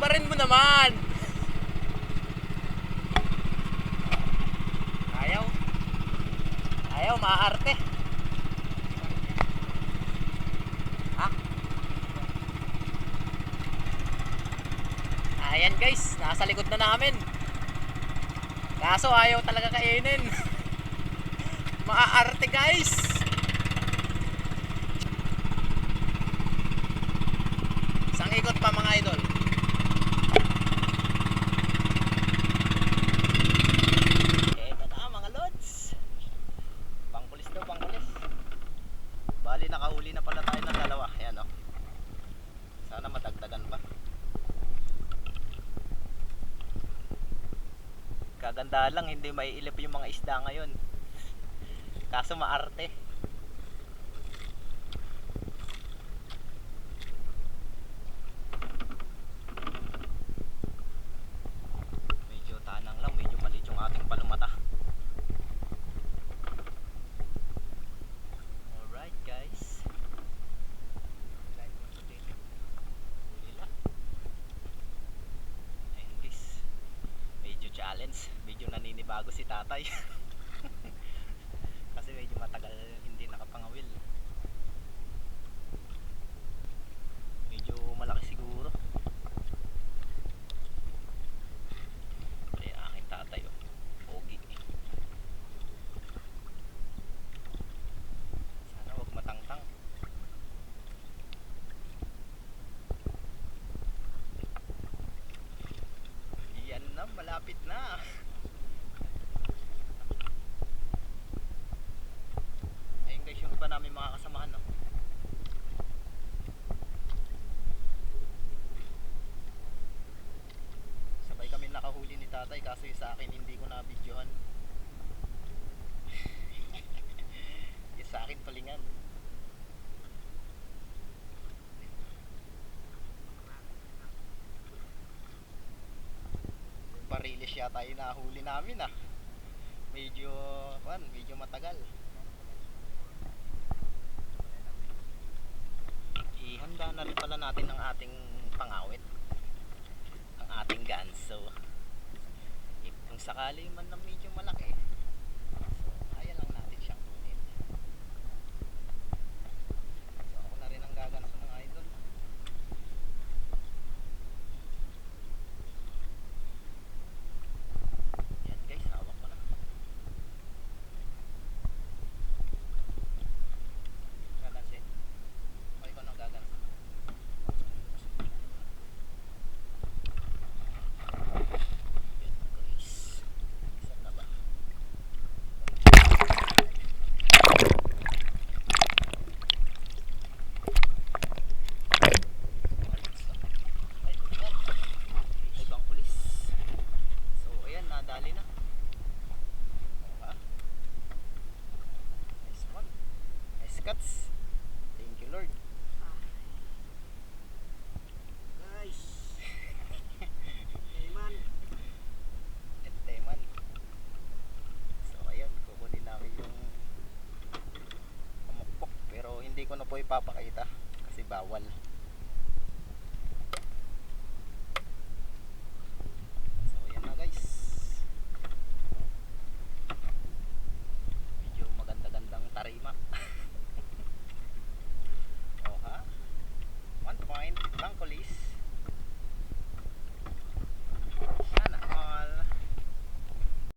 Barin mo naman. Ayaw, maaarte. Ha? Ayan guys, nasa likod na namin. Kaso ayaw talaga kainin. Maaarte guys. Isang ikot pa mga idol. Ito na mga lods. Bangkulis daw, bangkulis. Bali nakahuli na pala tayo ng dalawa. Ayan o. Sana madagdagan pa. Kaganda lang, hindi maiilip yung mga isda ngayon. Kaso maarte. Medyo tanang lang, medyo maliit yung ating palumata. Alright guys. Hila. Ayun guys. Medyo challenge. Medyo naninibago si tatay. Kasi medyo matagal hindi nakapangawil. Medyo malaki siguro. Kaya aking tatay oh. Pogi. Sana wag matangtang. Yan na, malapit na. Ayun guys, yung iba namin mga kasamahan no? Sabay kami nakahuli ni tatay, kaso yung sa akin hindi ko na videohan. Yung sa akin tulingan. Parilis yata yung nahuli namin ah. Medyo matagal. Ihanda na rin pala natin ang ating pangawit, ang ating ganso. Kung sakali man na medyo malaki, so kaya lang natin siyang kunin. So ako na rin ang gaganso mga idol. Yan guys, hawak ko na. Gagansin. Okay ko nang gaganso. Nadali na. Nice one. Nice cuts. Thank you Lord. Guys. Teman. Teman. So ayan, kukunin namin yung pamukpok. Pero hindi ko na po ipapakita kasi bawal.